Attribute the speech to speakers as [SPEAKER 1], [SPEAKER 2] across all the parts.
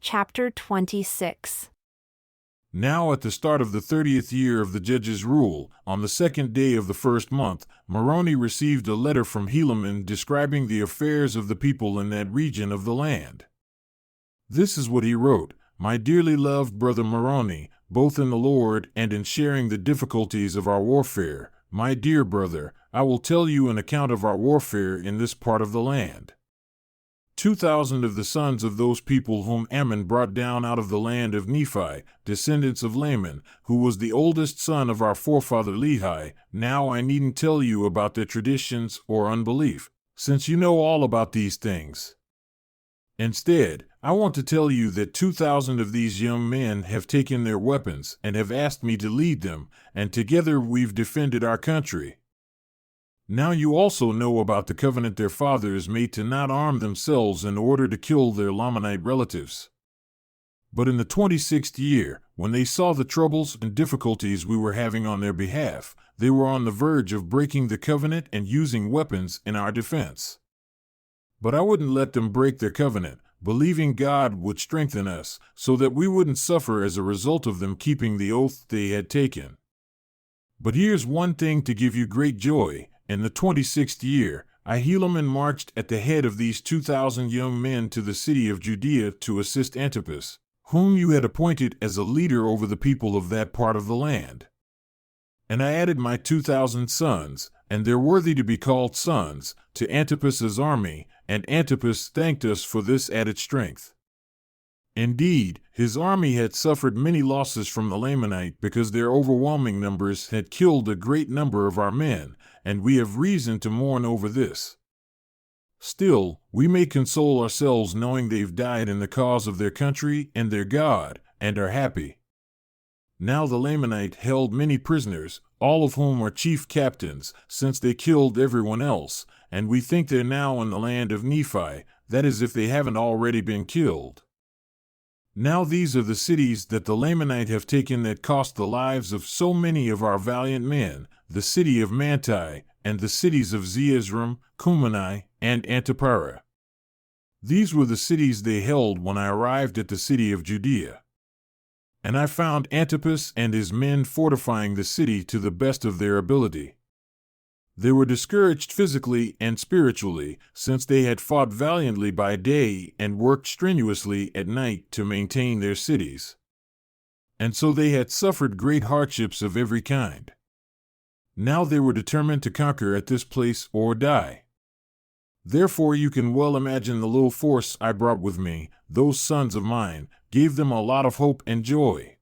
[SPEAKER 1] Chapter 26.
[SPEAKER 2] Now at the start of the 30th year of the judge's rule, on the second day of the first month, Moroni received a letter from Helaman describing the affairs of the people in that region of the land. This is what he wrote: "My dearly loved brother Moroni, both in the Lord and in sharing the difficulties of our warfare, my dear brother, I will tell you an account of our warfare in this part of the land. 2,000 of the sons of those people whom Ammon brought down out of the land of Nephi, descendants of Laman, who was the oldest son of our forefather Lehi. Now I needn't tell you about their traditions or unbelief, since you know all about these things. Instead, I want to tell you that 2,000 of these young men have taken their weapons and have asked me to lead them, and together we've defended our country. Now you also know about the covenant their fathers made to not arm themselves in order to kill their Lamanite relatives. But in the 26th year, when they saw the troubles and difficulties we were having on their behalf, they were on the verge of breaking the covenant and using weapons in our defense. But I wouldn't let them break their covenant, believing God would strengthen us, so that we wouldn't suffer as a result of them keeping the oath they had taken. But here's one thing to give you great joy. In the 26th year, Helaman marched at the head of these 2,000 young men to the city of Judea to assist Antipas, whom you had appointed as a leader over the people of that part of the land. And I added my 2,000 sons, and they're worthy to be called sons, to Antipas's army, and Antipas thanked us for this added strength. Indeed, his army had suffered many losses from the Lamanite because their overwhelming numbers had killed a great number of our men, and we have reason to mourn over this. Still, we may console ourselves knowing they've died in the cause of their country and their God, and are happy. Now the Lamanite held many prisoners, all of whom are chief captains, since they killed everyone else, and we think they're now in the land of Nephi, that is if they haven't already been killed. Now these are the cities that the Lamanite have taken that cost the lives of so many of our valiant men, the city of Manti, and the cities of Zeezrom, Cumani, and Antipara. These were the cities they held when I arrived at the city of Judea. And I found Antipas and his men fortifying the city to the best of their ability. They were discouraged physically and spiritually, since they had fought valiantly by day and worked strenuously at night to maintain their cities. And so they had suffered great hardships of every kind. Now they were determined to conquer at this place or die. Therefore you can well imagine the little force I brought with me, those sons of mine, gave them a lot of hope and joy.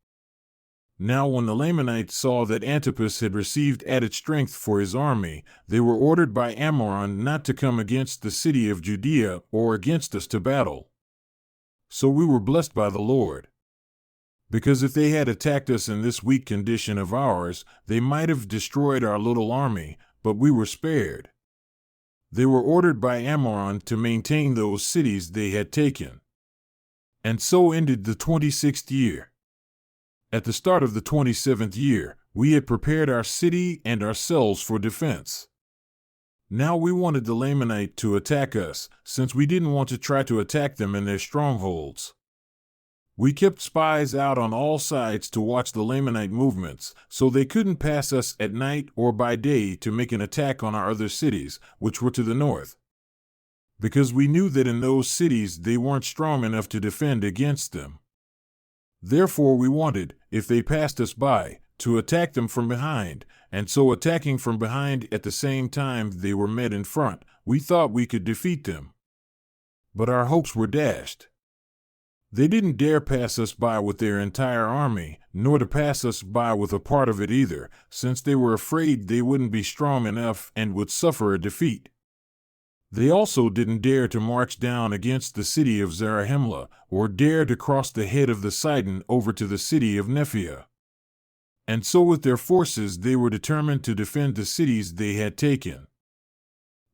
[SPEAKER 2] Now when the Lamanites saw that Antipas had received added strength for his army, they were ordered by Ammoron not to come against the city of Judea or against us to battle. So we were blessed by the Lord. Because if they had attacked us in this weak condition of ours, they might have destroyed our little army, but we were spared. They were ordered by Ammoron to maintain those cities they had taken. And so ended the 26th year. At the start of the 27th year, we had prepared our city and ourselves for defense. Now we wanted the Lamanite to attack us, since we didn't want to try to attack them in their strongholds. We kept spies out on all sides to watch the Lamanite movements, so they couldn't pass us at night or by day to make an attack on our other cities, which were to the north. Because we knew that in those cities they weren't strong enough to defend against them. Therefore we wanted, if they passed us by, to attack them from behind, and so attacking from behind at the same time they were met in front, we thought we could defeat them. But our hopes were dashed. They didn't dare pass us by with their entire army, nor to pass us by with a part of it either, since they were afraid they wouldn't be strong enough and would suffer a defeat. They also didn't dare to march down against the city of Zarahemla, or dare to cross the head of the Sidon over to the city of Nephia. And so with their forces they were determined to defend the cities they had taken.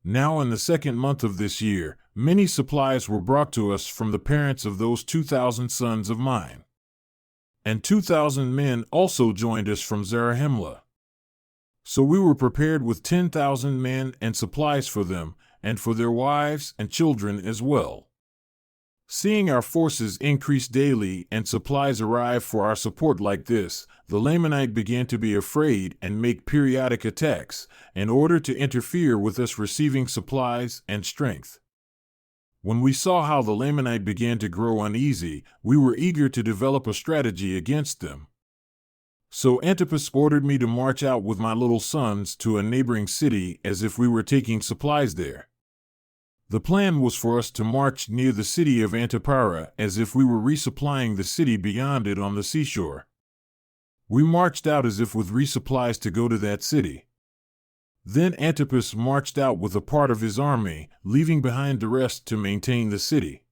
[SPEAKER 2] Now in the second month of this year, many supplies were brought to us from the parents of those 2,000 sons of mine. And 2,000 men also joined us from Zarahemla. So we were prepared with 10,000 men and supplies for them, and for their wives and children as well. Seeing our forces increase daily and supplies arrive for our support like this, the Lamanite began to be afraid and make periodic attacks in order to interfere with us receiving supplies and strength. When we saw how the Lamanite began to grow uneasy, we were eager to develop a strategy against them. So Antipas ordered me to march out with my little sons to a neighboring city as if we were taking supplies there. The plan was for us to march near the city of Antipara as if we were resupplying the city beyond it on the seashore. We marched out as if with resupplies to go to that city. Then Antipas marched out with a part of his army, leaving behind the rest to maintain the city.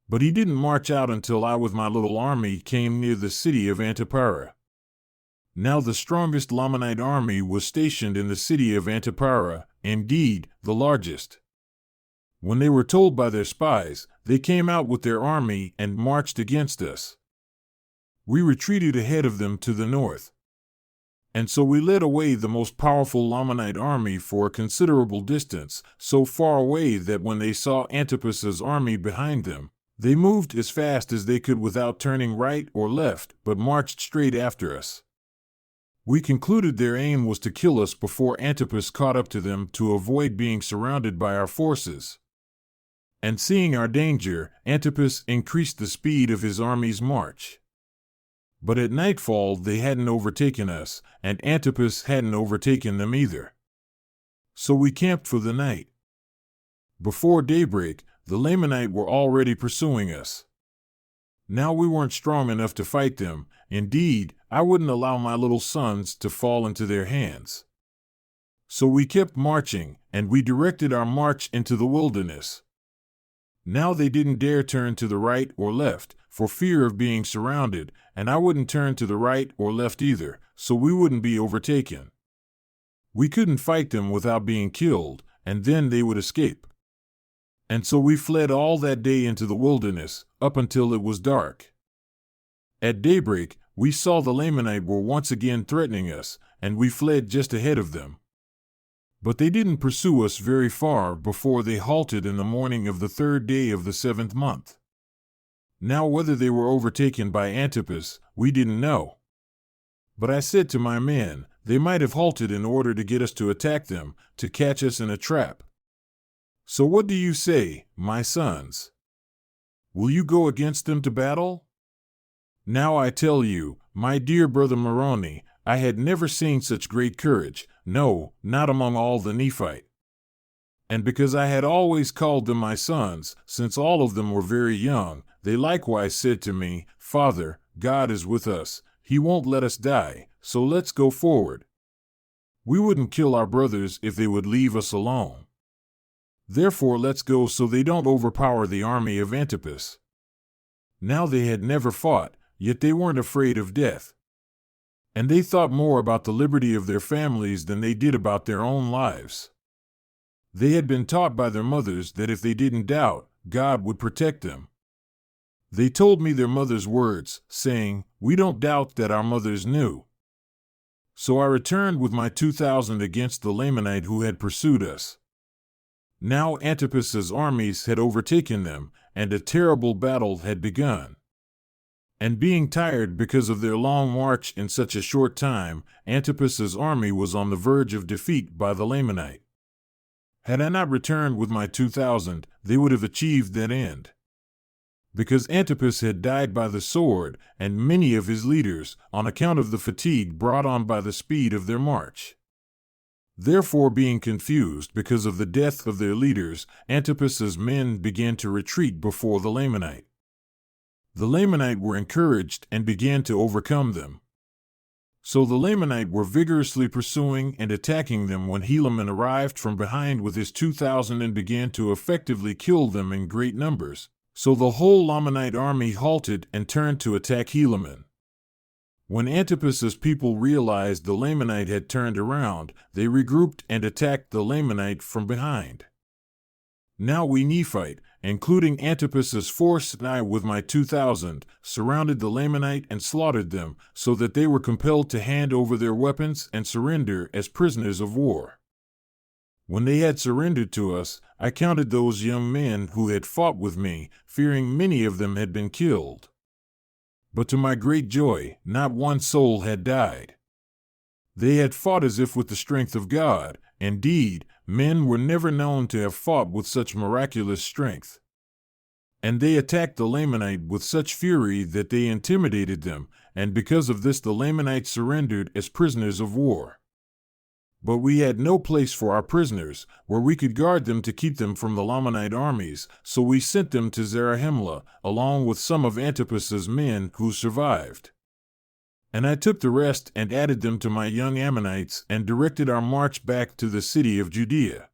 [SPEAKER 2] But he didn't march out until I with my little army came near the city of Antipara. Now the strongest Lamanite army was stationed in the city of Antipara, indeed, the largest. When they were told by their spies, they came out with their army and marched against us. We retreated ahead of them to the north. And so we led away the most powerful Lamanite army for a considerable distance, so far away that when they saw Antipas's army behind them, they moved as fast as they could without turning right or left, but marched straight after us. We concluded their aim was to kill us before Antipas caught up to them to avoid being surrounded by our forces. And seeing our danger, Antipas increased the speed of his army's march. But at nightfall they hadn't overtaken us, and Antipas hadn't overtaken them either. So we camped for the night. Before daybreak, the Lamanite were already pursuing us. Now we weren't strong enough to fight them. Indeed, I wouldn't allow my little sons to fall into their hands. So we kept marching, and we directed our march into the wilderness. Now they didn't dare turn to the right or left, for fear of being surrounded, and I wouldn't turn to the right or left either, so we wouldn't be overtaken. We couldn't fight them without being killed, and then they would escape. And so we fled all that day into the wilderness, up until it was dark. At daybreak, we saw the Lamanite were once again threatening us, and we fled just ahead of them. But they didn't pursue us very far before they halted in the morning of the 3rd day of the 7th month. Now whether they were overtaken by Antipas, we didn't know. But I said to my men, they might have halted in order to get us to attack them, to catch us in a trap. So what do you say, my sons? Will you go against them to battle? Now I tell you, my dear brother Moroni, I had never seen such great courage, no, not among all the Nephite. And because I had always called them my sons, since all of them were very young, they likewise said to me, Father, God is with us, He won't let us die, so let's go forward. We wouldn't kill our brothers if they would leave us alone. Therefore let's go so they don't overpower the army of Antipas. Now they had never fought, yet they weren't afraid of death. And they thought more about the liberty of their families than they did about their own lives. They had been taught by their mothers that if they didn't doubt, God would protect them. They told me their mother's words, saying, We don't doubt that our mothers knew. So I returned with my 2,000 against the Lamanite who had pursued us. Now Antipas's armies had overtaken them, and a terrible battle had begun. And being tired because of their long march in such a short time, Antipas's army was on the verge of defeat by the Lamanite. Had I not returned with my 2,000, they would have achieved that end. Because Antipas had died by the sword, and many of his leaders, on account of the fatigue brought on by the speed of their march. Therefore, being confused because of the death of their leaders, Antipas's men began to retreat before the Lamanite. The Lamanite were encouraged and began to overcome them. So the Lamanite were vigorously pursuing and attacking them when Helaman arrived from behind with his 2,000 and began to effectively kill them in great numbers. So the whole Lamanite army halted and turned to attack Helaman. When Antipas's people realized the Lamanite had turned around, they regrouped and attacked the Lamanite from behind. Now we Nephite, including Antipas's force and I with my 2,000, surrounded the Lamanite and slaughtered them, so that they were compelled to hand over their weapons and surrender as prisoners of war. When they had surrendered to us, I counted those young men who had fought with me, fearing many of them had been killed. But to my great joy, not one soul had died. They had fought as if with the strength of God. Indeed, men were never known to have fought with such miraculous strength. And they attacked the Lamanite with such fury that they intimidated them, and because of this the Lamanites surrendered as prisoners of war. But we had no place for our prisoners, where we could guard them to keep them from the Lamanite armies, so we sent them to Zarahemla, along with some of Antipas's men who survived. And I took the rest and added them to my young Ammonites and directed our march back to the city of Judea.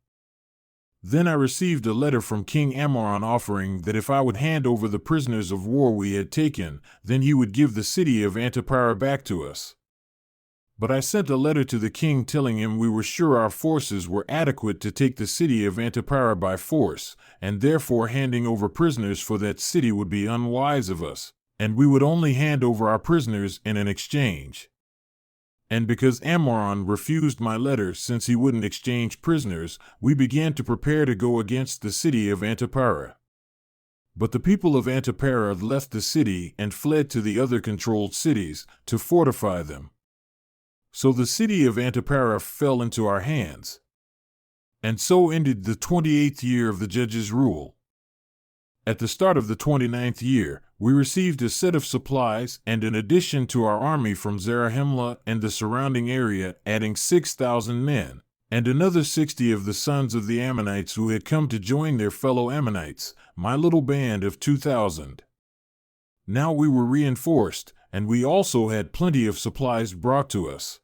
[SPEAKER 2] Then I received a letter from King Ammoron offering that if I would hand over the prisoners of war we had taken, then he would give the city of Antipara back to us. But I sent a letter to the king telling him we were sure our forces were adequate to take the city of Antipara by force, and therefore handing over prisoners for that city would be unwise of us, and we would only hand over our prisoners in an exchange. And because Ammoron refused my letter since he wouldn't exchange prisoners, we began to prepare to go against the city of Antipara. But the people of Antipara left the city and fled to the other controlled cities to fortify them. So the city of Antipara fell into our hands. And so ended the 28th year of the judge's rule. At the start of the 29th year, we received a set of supplies and an addition to our army from Zarahemla and the surrounding area, adding 6,000 men, and another 60 of the sons of the Ammonites who had come to join their fellow Ammonites, my little band of 2,000. Now we were reinforced, and we also had plenty of supplies brought to us.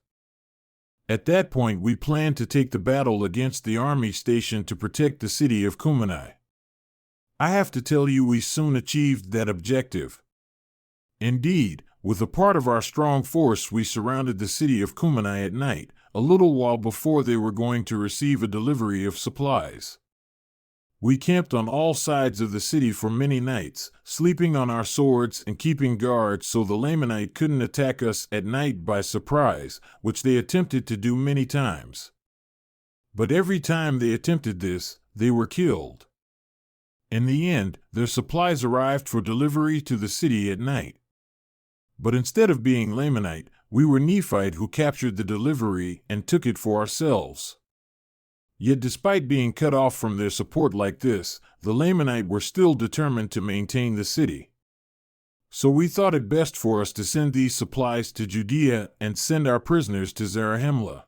[SPEAKER 2] At that point we planned to take the battle against the army stationed to protect the city of Cumanai. I have to tell you we soon achieved that objective. Indeed, with a part of our strong force we surrounded the city of Cumanai at night, a little while before they were going to receive a delivery of supplies. We camped on all sides of the city for many nights, sleeping on our swords and keeping guard so the Lamanite couldn't attack us at night by surprise, which they attempted to do many times. But every time they attempted this, they were killed. In the end, their supplies arrived for delivery to the city at night. But instead of being Lamanite, we were Nephite who captured the delivery and took it for ourselves. Yet despite being cut off from their support like this, the Lamanite were still determined to maintain the city. So we thought it best for us to send these supplies to Judea and send our prisoners to Zarahemla.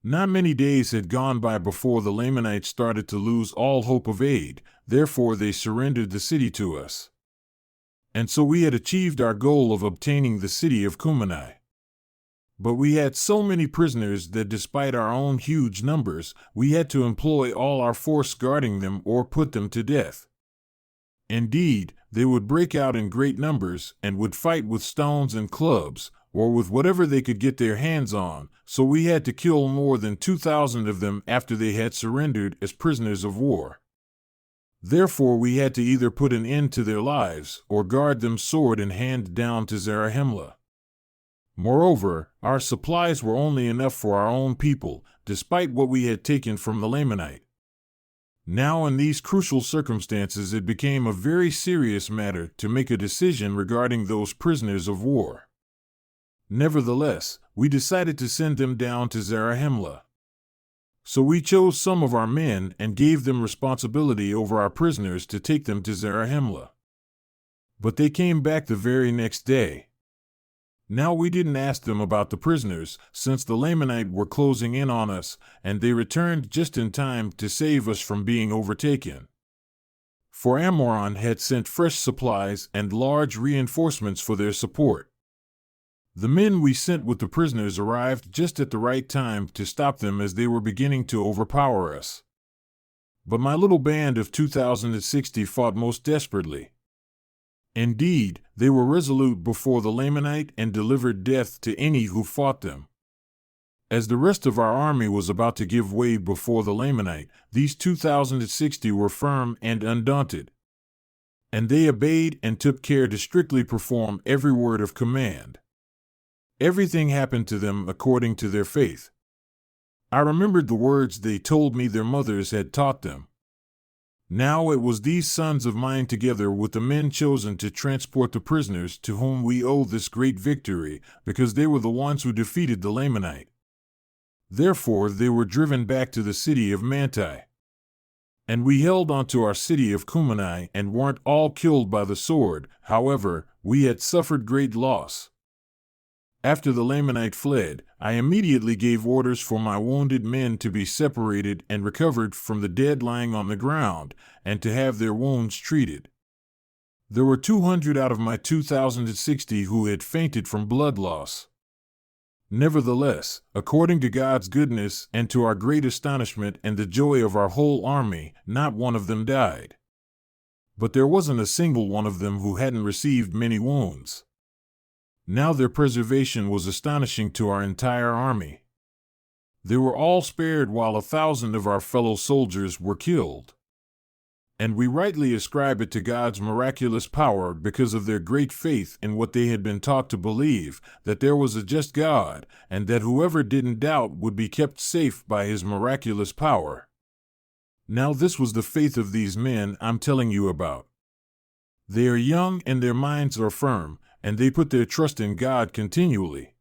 [SPEAKER 2] Not many days had gone by before the Lamanites started to lose all hope of aid, therefore they surrendered the city to us. And so we had achieved our goal of obtaining the city of Cumanai. But we had so many prisoners that despite our own huge numbers, we had to employ all our force guarding them or put them to death. Indeed, they would break out in great numbers and would fight with stones and clubs, or with whatever they could get their hands on, so we had to kill more than 2,000 of them after they had surrendered as prisoners of war. Therefore we had to either put an end to their lives or guard them sword in hand down to Zarahemla. Moreover, our supplies were only enough for our own people, despite what we had taken from the Lamanite. Now in these crucial circumstances it became a very serious matter to make a decision regarding those prisoners of war. Nevertheless, we decided to send them down to Zarahemla. So we chose some of our men and gave them responsibility over our prisoners to take them to Zarahemla. But they came back the very next day. Now we didn't ask them about the prisoners, since the Lamanite were closing in on us, and they returned just in time to save us from being overtaken. For Ammoron had sent fresh supplies and large reinforcements for their support. The men we sent with the prisoners arrived just at the right time to stop them as they were beginning to overpower us. But my little band of 2,060 fought most desperately. Indeed, they were resolute before the Lamanite and delivered death to any who fought them. As the rest of our army was about to give way before the Lamanite, these 2,060 were firm and undaunted. And they obeyed and took care to strictly perform every word of command. Everything happened to them according to their faith. I remembered the words they told me their mothers had taught them. Now it was these sons of mine together with the men chosen to transport the prisoners to whom we owe this great victory, because they were the ones who defeated the Lamanite. Therefore they were driven back to the city of Manti. And we held on to our city of Cumeni and weren't all killed by the sword. However, we had suffered great loss. After the Lamanite fled, I immediately gave orders for my wounded men to be separated and recovered from the dead lying on the ground, and to have their wounds treated. There were 200 out of my 2,060 who had fainted from blood loss. Nevertheless, according to God's goodness and to our great astonishment and the joy of our whole army, not one of them died. But there wasn't a single one of them who hadn't received many wounds. Now their preservation was astonishing to our entire army. They were all spared while 1,000 of our fellow soldiers were killed. And we rightly ascribe it to God's miraculous power because of their great faith in what they had been taught to believe, that there was a just God, and that whoever didn't doubt would be kept safe by his miraculous power. Now this was the faith of these men I'm telling you about. They are young and their minds are firm, and they put their trust in God continually.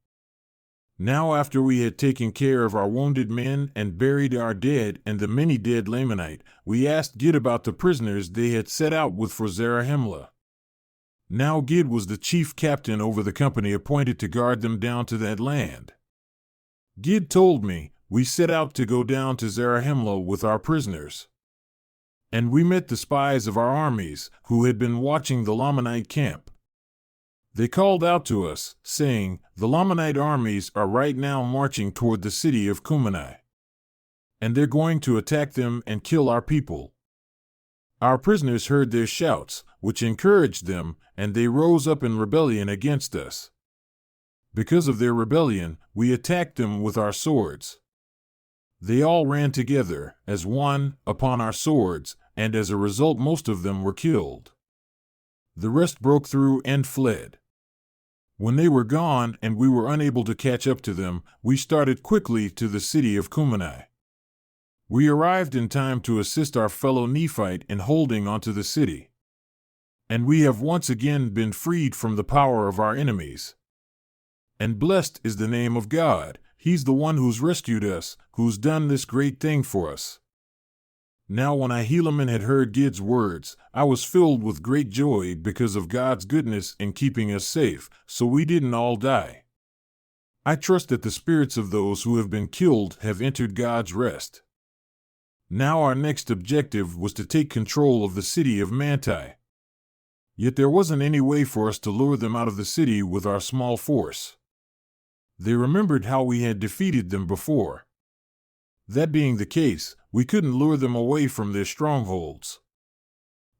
[SPEAKER 2] Now after we had taken care of our wounded men and buried our dead and the many dead Lamanite, we asked Gid about the prisoners they had set out with for Zarahemla. Now Gid was the chief captain over the company appointed to guard them down to that land. Gid told me, we set out to go down to Zarahemla with our prisoners. And we met the spies of our armies, who had been watching the Lamanite camp. They called out to us, saying, the Lamanite armies are right now marching toward the city of Cumeni. And they're going to attack them and kill our people. Our prisoners heard their shouts, which encouraged them, and they rose up in rebellion against us. Because of their rebellion, we attacked them with our swords. They all ran together, as one, upon our swords, and as a result most of them were killed. The rest broke through and fled. When they were gone and we were unable to catch up to them, we started quickly to the city of Cumeni. We arrived in time to assist our fellow Nephite in holding onto the city. And we have once again been freed from the power of our enemies. And blessed is the name of God. He's the one who's rescued us, who's done this great thing for us. Now when Helaman had heard Gid's words, I was filled with great joy because of God's goodness in keeping us safe, so we didn't all die. I trust that the spirits of those who have been killed have entered God's rest. Now our next objective was to take control of the city of Manti. Yet there wasn't any way for us to lure them out of the city with our small force. They remembered how we had defeated them before. That being the case, we couldn't lure them away from their strongholds.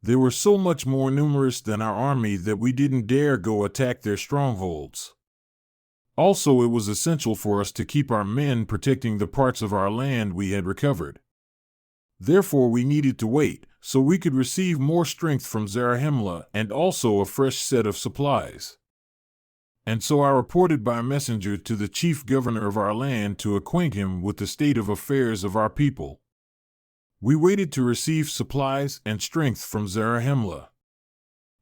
[SPEAKER 2] They were so much more numerous than our army that we didn't dare go attack their strongholds. Also, it was essential for us to keep our men protecting the parts of our land we had recovered. Therefore, we needed to wait, so we could receive more strength from Zarahemla and also a fresh set of supplies. And so I reported by messenger to the chief governor of our land to acquaint him with the state of affairs of our people. We waited to receive supplies and strength from Zarahemla.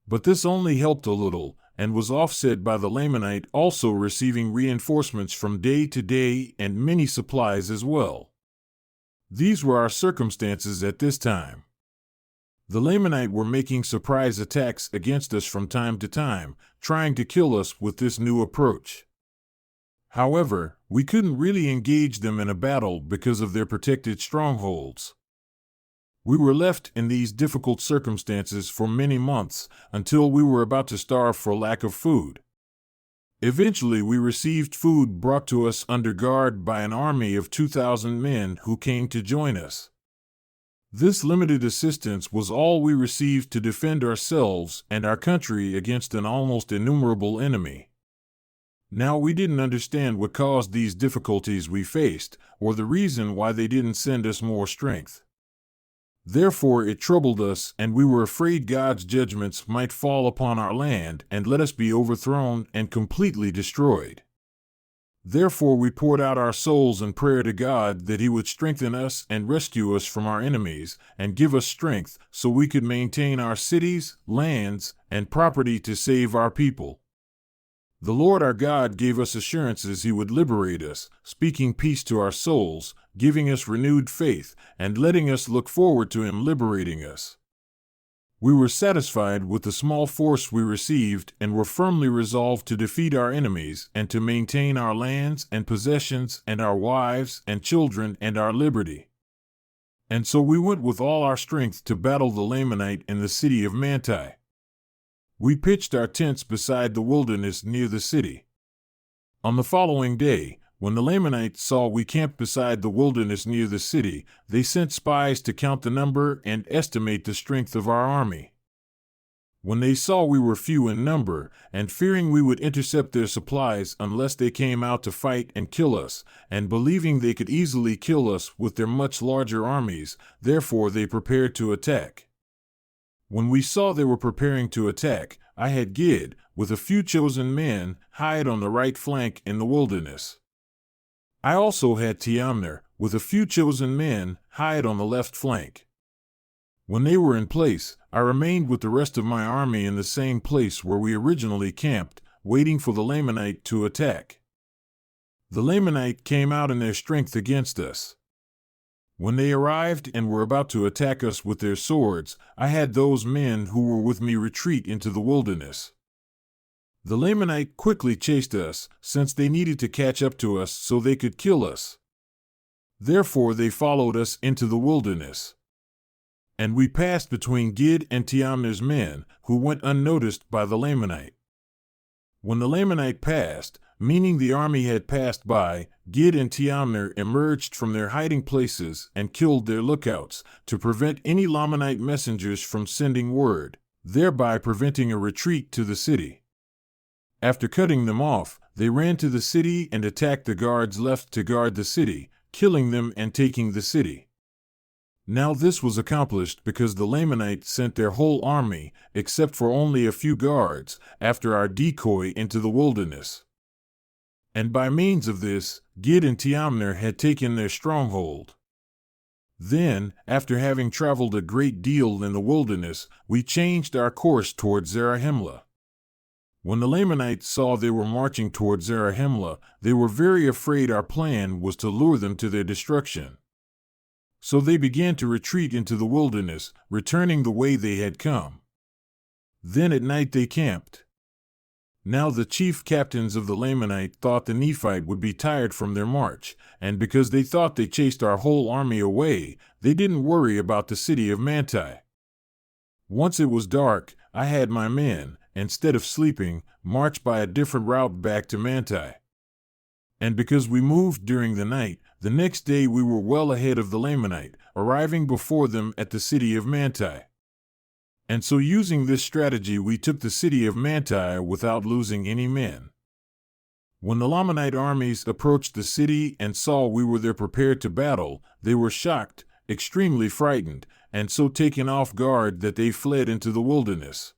[SPEAKER 2] But this only helped a little, and was offset by the Lamanite also receiving reinforcements from day to day and many supplies as well. These were our circumstances at this time. The Lamanite were making surprise attacks against us from time to time, trying to kill us with this new approach. However, we couldn't really engage them in a battle because of their protected strongholds. We were left in these difficult circumstances for many months, until we were about to starve for lack of food. Eventually we received food brought to us under guard by an army of 2,000 men who came to join us. This limited assistance was all we received to defend ourselves and our country against an almost innumerable enemy. Now we didn't understand what caused these difficulties we faced, or the reason why they didn't send us more strength. Therefore it troubled us, and we were afraid God's judgments might fall upon our land and let us be overthrown and completely destroyed. Therefore we poured out our souls in prayer to God that He would strengthen us and rescue us from our enemies and give us strength so we could maintain our cities, lands, and property to save our people. The Lord our God gave us assurances He would liberate us, speaking peace to our souls, giving us renewed faith, and letting us look forward to Him liberating us. We were satisfied with the small force we received and were firmly resolved to defeat our enemies and to maintain our lands and possessions and our wives and children and our liberty. And so we went with all our strength to battle the Lamanite in the city of Manti. We pitched our tents beside the wilderness near the city. On the following day, when the Lamanites saw we camped beside the wilderness near the city, they sent spies to count the number and estimate the strength of our army. When they saw we were few in number, and fearing we would intercept their supplies unless they came out to fight and kill us, and believing they could easily kill us with their much larger armies, therefore they prepared to attack. When we saw they were preparing to attack, I had Gid, with a few chosen men, hide on the right flank in the wilderness. I also had Teamner, with a few chosen men, hide on the left flank. When they were in place, I remained with the rest of my army in the same place where we originally camped, waiting for the Lamanite to attack. The Lamanite came out in their strength against us. When they arrived and were about to attack us with their swords, I had those men who were with me retreat into the wilderness. The Lamanite quickly chased us, since they needed to catch up to us so they could kill us. Therefore they followed us into the wilderness. And we passed between Gid and Teamner's men, who went unnoticed by the Lamanite. When the Lamanite passed, meaning the army had passed by, Gid and Teamner emerged from their hiding places and killed their lookouts, to prevent any Lamanite messengers from sending word, thereby preventing a retreat to the city. After cutting them off, they ran to the city and attacked the guards left to guard the city, killing them and taking the city. Now this was accomplished because the Lamanites sent their whole army, except for only a few guards, after our decoy into the wilderness. And by means of this, Gid and Teamner had taken their stronghold. Then, after having traveled a great deal in the wilderness, we changed our course toward Zarahemla. When the Lamanites saw they were marching toward Zarahemla, they were very afraid our plan was to lure them to their destruction. So they began to retreat into the wilderness, returning the way they had come. Then at night they camped. Now the chief captains of the Lamanite thought the Nephite would be tired from their march, and because they thought they chased our whole army away, they didn't worry about the city of Manti. Once it was dark, I had my men, instead of sleeping, march by a different route back to Manti. And because we moved during the night, the next day we were well ahead of the Lamanite, arriving before them at the city of Manti. And so using this strategy we took the city of Manti without losing any men. When the Lamanite armies approached the city and saw we were there prepared to battle, they were shocked, extremely frightened, and so taken off guard that they fled into the wilderness.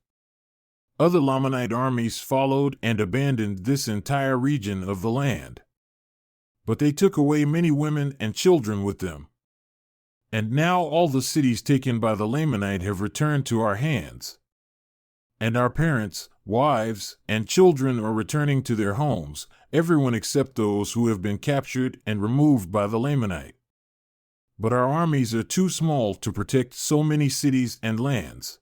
[SPEAKER 2] Other Lamanite armies followed and abandoned this entire region of the land. But they took away many women and children with them. And now all the cities taken by the Lamanite have returned to our hands. And our parents, wives, and children are returning to their homes, everyone except those who have been captured and removed by the Lamanite. But our armies are too small to protect so many cities and lands.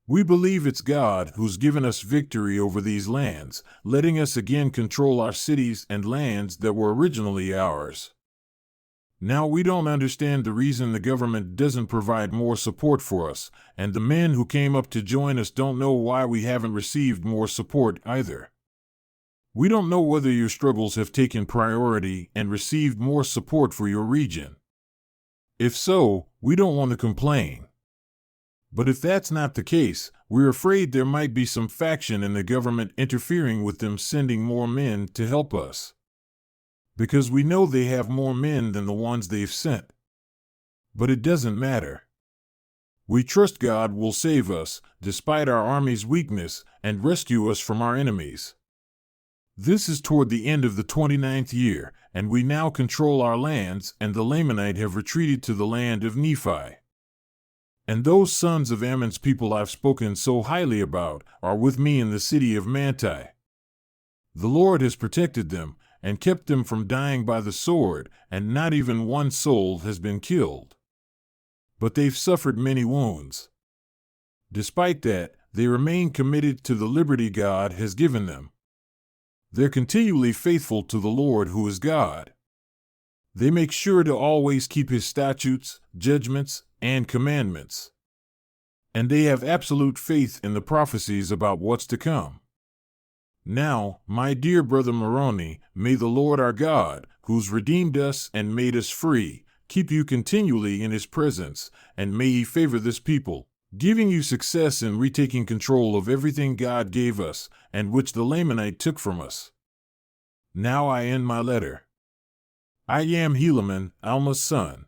[SPEAKER 2] We believe it's God who's given us victory over these lands, letting us again control our cities and lands that were originally ours. Now we don't understand the reason the government doesn't provide more support for us, and the men who came up to join us don't know why we haven't received more support either. We don't know whether your struggles have taken priority and received more support for your region. If so, we don't want to complain. But if that's not the case, we're afraid there might be some faction in the government interfering with them sending more men to help us. Because we know they have more men than the ones they've sent. But it doesn't matter. We trust God will save us, despite our army's weakness, and rescue us from our enemies. This is toward the end of the 29th year, and we now control our lands, and the Lamanite have retreated to the land of Nephi. And those sons of Ammon's people I've spoken so highly about are with me in the city of Manti. The Lord has protected them, and kept them from dying by the sword, and not even one soul has been killed. But they've suffered many wounds. Despite that, they remain committed to the liberty God has given them. They're continually faithful to the Lord who is God. They make sure to always keep His statutes, judgments, and commandments. And they have absolute faith in the prophecies about what's to come. Now, my dear brother Moroni, may the Lord our God, who's redeemed us and made us free, keep you continually in His presence, and may He favor this people, giving you success in retaking control of everything God gave us, and which the Lamanite took from us. Now I end my letter. I am Helaman, Alma's son.